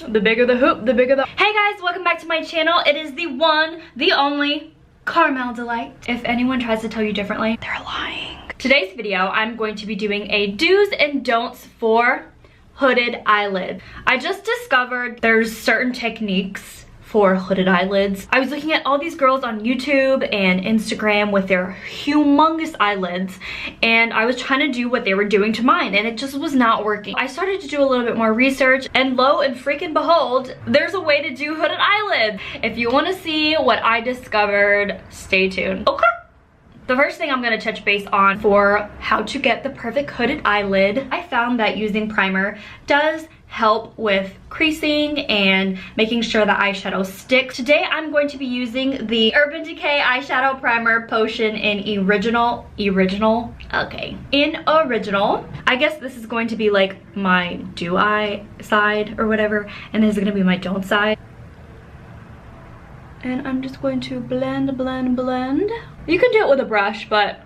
The bigger the hoop, the bigger the... Hey guys, welcome back to my channel. It is the one, the only Carmel Delight. If anyone tries to tell you differently, they're lying. Today's video, I'm going to be doing a do's and don'ts for hooded eyelid. I just discovered there's certain techniques for hooded eyelids. I was looking at all these girls on YouTube and Instagram with their humongous eyelids, and I was trying to do what they were doing to mine, and it just was not working. I started to do a little bit more research, and lo and freaking behold, there's a way to do hooded eyelids. If you want to see what I discovered, stay tuned. Okay. The first thing I'm going to touch base on for how to get the perfect hooded eyelid, I found that using primer does help with creasing and making sure the eyeshadow sticks. Today I'm going to be using the Urban Decay eyeshadow primer potion in original. I guess this is going to be like my do I side or whatever, and this is going to be my don't side. And I'm just going to blend. You can do it with a brush, but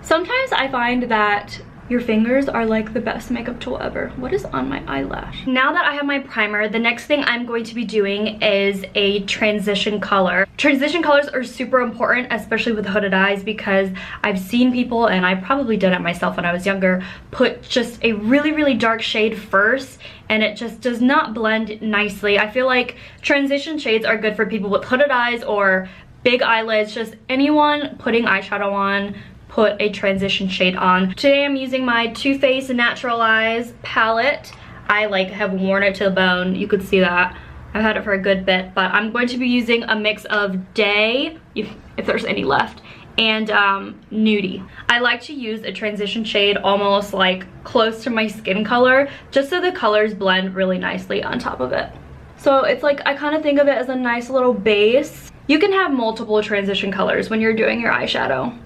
sometimes I find that your fingers are like the best makeup tool ever. What is on my eyelash? Now that I have my primer, the next thing I'm going to be doing is a transition color. Transition colors are super important, especially with hooded eyes, because I've seen people, and I probably did it myself when I was younger, put just a really dark shade first, and it just does not blend nicely. I feel like transition shades are good for people with hooded eyes or big eyelids, just anyone putting eyeshadow on. Put a transition shade on. Today I'm using my Too Faced Natural Eyes palette. I like have worn it to the bone. You could see that. I've had it for a good bit, but I'm going to be using a mix of Day, if there's any left, and Nudie. I like to use a transition shade almost like close to my skin color, just so the colors blend really nicely on top of it. So it's like, I kind of think of it as a nice little base. You can have multiple transition colors when you're doing your eyeshadow.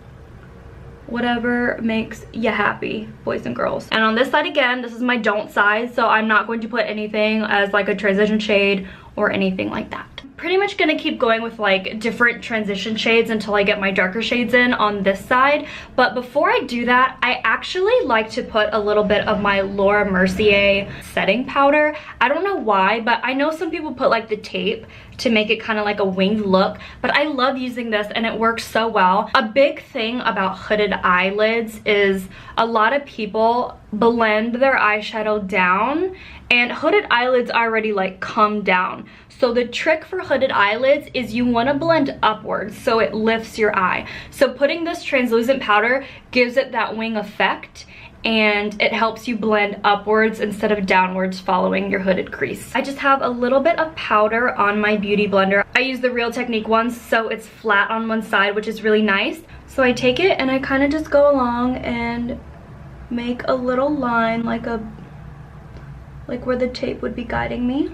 Whatever makes you happy, boys and girls. And on this side again, this is my don't side, so I'm not going to put anything as like a transition shade or anything like that. Pretty much gonna keep going with like different transition shades until I get my darker shades in on this side. But before I do that, I actually like to put a little bit of my Laura Mercier setting powder. I don't know why, but I know some people put like the tape to make it kind of like a winged look, but I love using this and it works so well. A big thing about hooded eyelids is a lot of people blend their eyeshadow down, and hooded eyelids already like come down. So the trick for hooded eyelids is you want to blend upwards so it lifts your eye. So putting this translucent powder gives it that wing effect, and it helps you blend upwards instead of downwards following your hooded crease. I just have a little bit of powder on my beauty blender. I use the Real Technique ones, so it's flat on one side, which is really nice. So I take it and I kind of just go along and make a little line like where the tape would be guiding me.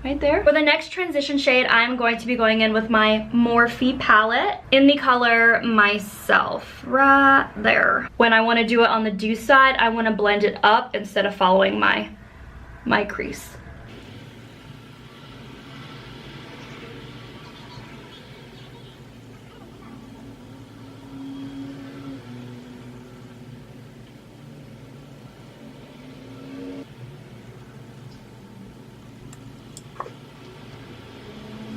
Right there. For the next transition shade, I'm going to be going in with my Morphe palette in the color Myself, right there. When I want to do it on the do side, I want to blend it up instead of following my crease.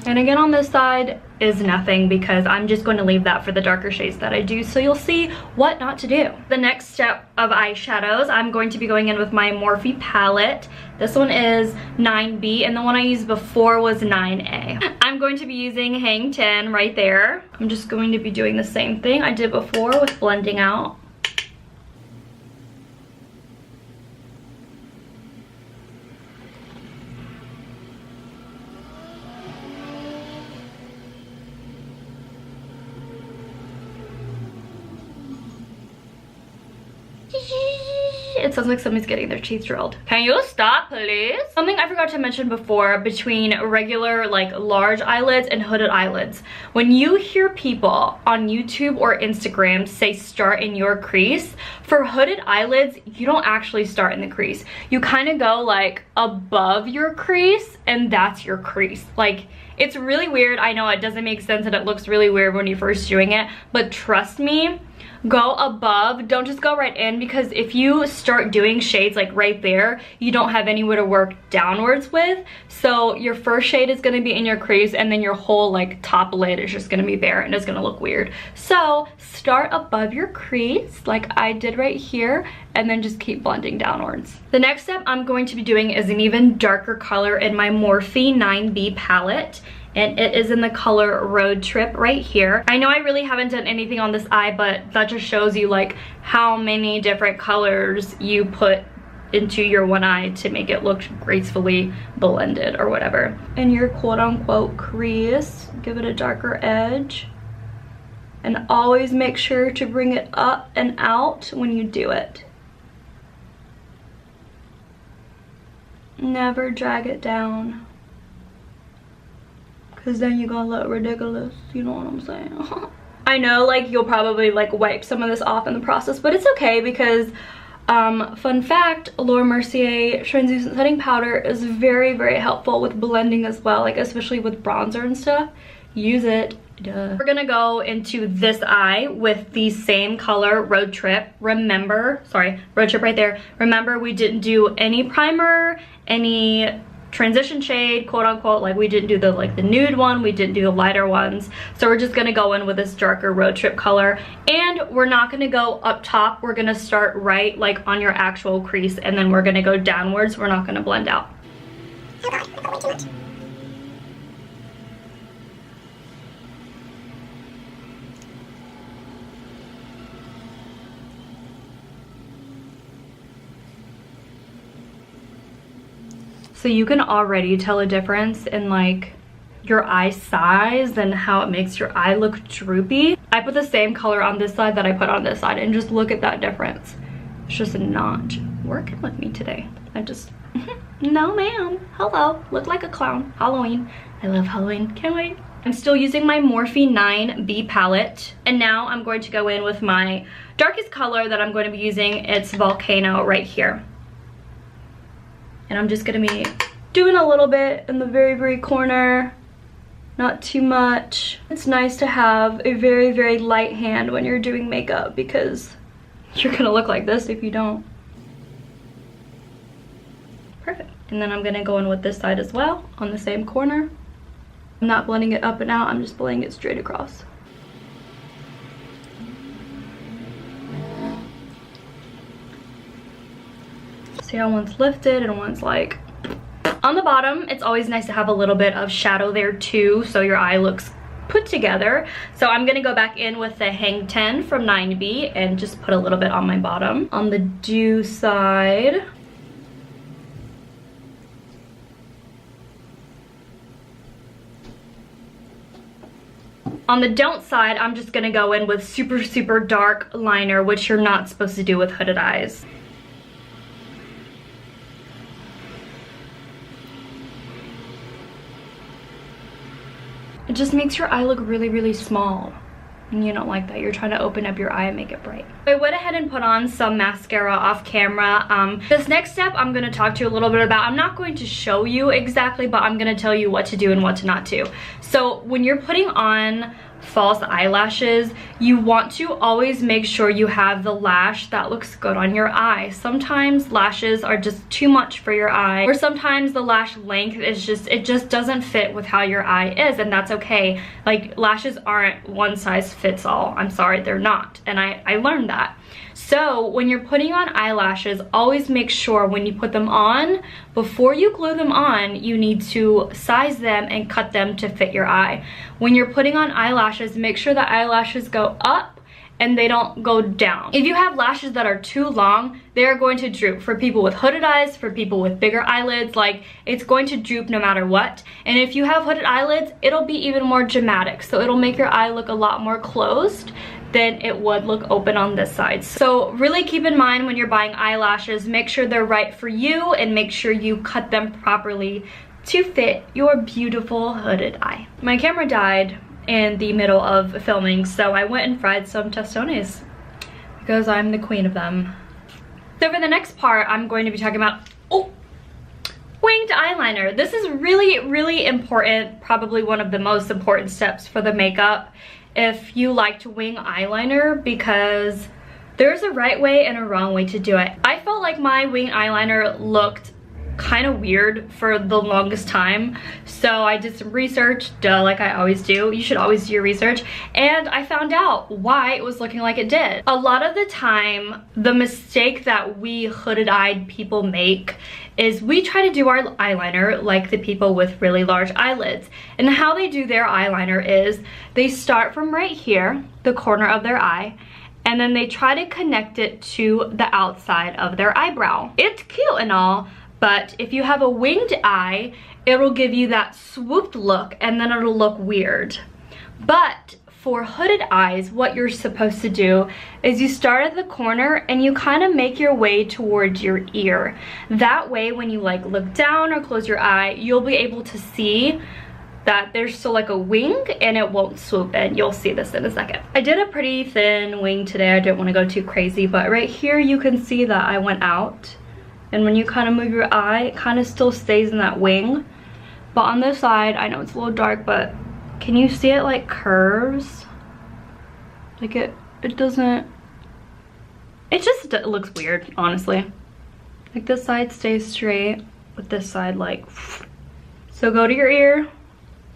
And again on this side is nothing, because I'm just going to leave that for the darker shades that I do, so you'll see what not to do. The next step of eyeshadows, I'm going to be going in with my Morphe palette. This one is 9B, and the one I used before was 9A. I'm going to be using Hang 10 right there. I'm just going to be doing the same thing I did before with blending out. It sounds like somebody's getting their teeth drilled. Can you stop, please? Something I forgot to mention before between regular, like, large eyelids and hooded eyelids. When you hear people on YouTube or Instagram say start in your crease, for hooded eyelids, you don't actually start in the crease. You kind of go, like, above your crease and that's your crease. Like, it's really weird. I know it doesn't make sense and it looks really weird when you're first doing it, but trust me, go above. Don't just go right in, because if you start doing shades like right there, you don't have anywhere to work downwards with. So your first shade is going to be in your crease, and then your whole like top lid is just going to be there, and it's going to look weird. So start above your crease like I did right here, and then just keep blending downwards. The next step I'm going to be doing is an even darker color in my Morphe 9B palette, and it is in the color Road Trip right here. I know I really haven't done anything on this eye, but that just shows you like how many different colors you put into your one eye to make it look gracefully blended or whatever. In your quote-unquote crease, give it a darker edge, and always make sure to bring it up and out when you do it. Never drag it down, because then you're gonna look ridiculous, you know what I'm saying? I know like you'll probably like wipe some of this off in the process, but it's okay, because fun fact, Laura Mercier translucent setting powder is very, very helpful with blending as well, like especially with bronzer and stuff. Use it. Duh. We're gonna go into this eye with the same color Road Trip. Remember, sorry, Road Trip right there. Remember, we didn't do any primer, any transition shade, quote unquote. Like, we didn't do the like the nude one, we didn't do the lighter ones. So we're just gonna go in with this darker Road Trip color, and we're not gonna go up top. We're gonna start right like on your actual crease, and then we're gonna go downwards. We're not gonna blend out. Oh god, I got way too much. So you can already tell a difference in like your eye size and how it makes your eye look droopy. I put the same color on this side that I put on this side, and just look at that difference. It's just not working with me today. I just, no ma'am, hello, look like a clown. Halloween, I love Halloween, can't wait. I'm still using my Morphe 9B palette, and now I'm going to go in with my darkest color that I'm going to be using. It's Volcano right here. And I'm just gonna be doing a little bit in the very, very corner, not too much. It's nice to have a very, very light hand when you're doing makeup, because you're gonna look like this if you don't. Perfect. And then I'm gonna go in with this side as well, on the same corner. I'm not blending it up and out, I'm just blending it straight across. See how one's lifted and one's like on the bottom. It's always nice to have a little bit of shadow there too, so your eye looks put together. So I'm gonna go back in with the Hang 10 from 9B and just put a little bit on my bottom. On the do side, on the don't side, I'm just gonna go in with super, super dark liner, which you're not supposed to do with hooded eyes. It just makes your eye look really, really small. And you don't like that. You're trying to open up your eye and make it bright. I went ahead and put on some mascara off camera. This next step I'm going to talk to you a little bit about. I'm not going to show you exactly, but I'm going to tell you what to do and what to not do. So when you're putting on false eyelashes, you want to always make sure you have the lash that looks good on your eye. Sometimes lashes are just too much for your eye, or sometimes the lash length is just, it just doesn't fit with how your eye is, and that's okay. Like, lashes aren't one size fits all. I'm sorry, they're not, and I learned that. So when you're putting on eyelashes, always make sure when you put them on, before you glue them on, you need to size them and cut them to fit your eye. When you're putting on eyelashes, make sure the eyelashes go up and they don't go down. If you have lashes that are too long, they're going to droop. For people with hooded eyes, for people with bigger eyelids, like, it's going to droop no matter what. And if you have hooded eyelids, it'll be even more dramatic. So it'll make your eye look a lot more closed than it would look open on this side. So really keep in mind when you're buying eyelashes, make sure they're right for you and make sure you cut them properly to fit your beautiful hooded eye. My camera died in the middle of filming, so I went and fried some tostones because I'm the queen of them. So for the next part, I'm going to be talking about Winged eyeliner. This is really important, probably one of the most important steps for the makeup if you like to wing eyeliner, because there's a right way and a wrong way to do it. I felt like my winged eyeliner looked kind of weird for the longest time, so I did some research, like I always do. You should always do your research, and I found out why it was looking like it did. A lot of the time, the mistake that we hooded-eyed people make is we try to do our eyeliner like the people with really large eyelids, and how they do their eyeliner is they start from right here, the corner of their eye, and then they try to connect it to the outside of their eyebrow. It's cute and all, but if you have a winged eye, it'll give you that swooped look and then it'll look weird. But for hooded eyes, what you're supposed to do is you start at the corner and you kind of make your way towards your ear. That way, when you like look down or close your eye, you'll be able to see that there's still like a wing and it won't swoop in. You'll see this in a second. I did a pretty thin wing today. I didn't want to go too crazy, but right here you can see that I went out. And when you kind of move your eye, it kind of still stays in that wing. But on this side, I know it's a little dark, but can you see it like curves? Like it doesn't, it looks weird, honestly. Like this side stays straight, with this side like, so go to your ear,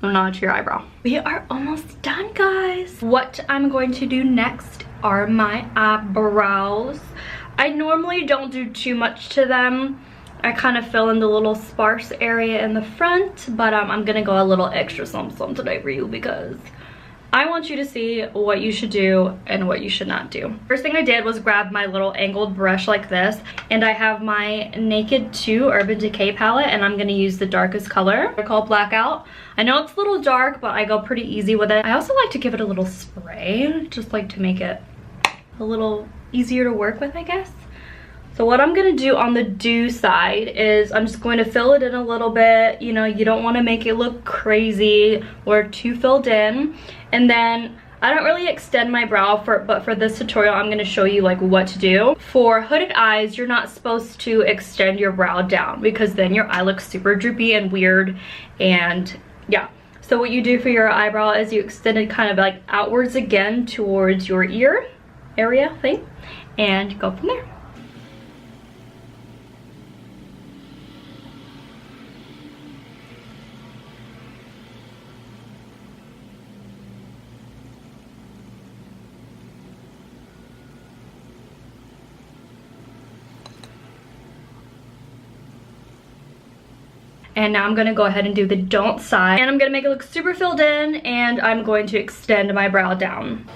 and not to your eyebrow. We are almost done, guys. What I'm going to do next are my eyebrows. I normally don't do too much to them. I kind of fill in the little sparse area in the front, but I'm gonna go a little extra some today for you because I want you to see what you should do and what you should not do. First thing I did was grab my little angled brush like this, and I have my Naked 2 Urban Decay palette, and I'm gonna use the darkest color. They're called Blackout. I know it's a little dark, but I go pretty easy with it. I also like to give it a little spray, just like to make it a little easier to work with, I guess. So what I'm gonna do on the do side is I'm just going to fill it in a little bit. You know, you don't want to make it look crazy or too filled in. And then I don't really extend my brow, but for this tutorial I'm gonna show you like what to do. For hooded eyes, you're not supposed to extend your brow down because then your eye looks super droopy and weird, and yeah. So what you do for your eyebrow is you extend it kind of like outwards again towards your ear area thing, and go from there. And now I'm gonna go ahead and do the don't side, and I'm gonna make it look super filled in, and I'm going to extend my brow down.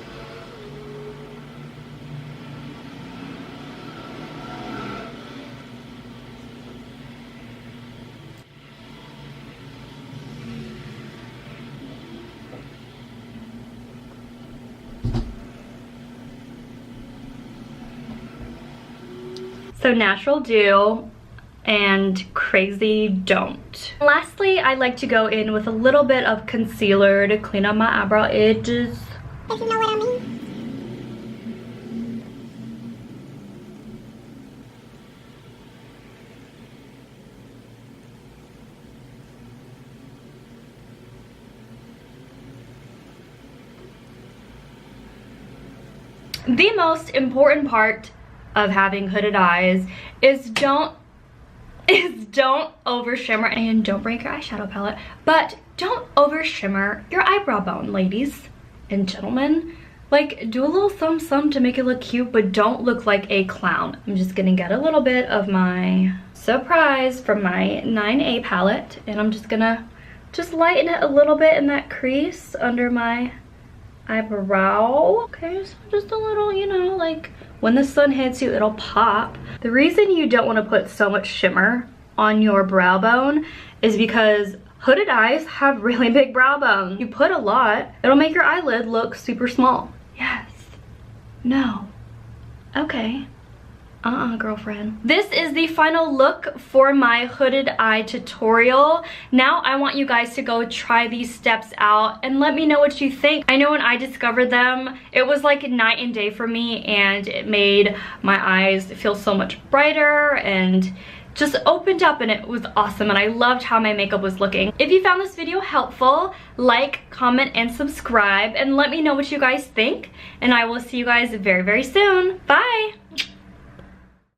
So natural do and crazy don't. Lastly, I like to go in with a little bit of concealer to clean up my eyebrow edges. If you know what I mean. The most important part of having hooded eyes is don't over shimmer, and don't break your eyeshadow palette, but don't over shimmer your eyebrow bone, ladies and gentlemen. Like, do a little some to make it look cute, but don't look like a clown. I'm just gonna get a little bit of my Surprise from my 9A palette, and I'm just gonna lighten it a little bit in that crease under my eyebrow. Okay, so just a little, you know, like when the sun hits you, it'll pop. The reason you don't want to put so much shimmer on your brow bone is because hooded eyes have really big brow bones. You put a lot, it'll make your eyelid look super small. Yes. No. Okay. Girlfriend. This is the final look for my hooded eye tutorial. Now I want you guys to go try these steps out and let me know what you think. I know when I discovered them, it was like night and day for me, and it made my eyes feel so much brighter and just opened up and it was awesome, and I loved how my makeup was looking. If you found this video helpful, like, comment, and subscribe, and let me know what you guys think, and I will see you guys very, very soon. Bye!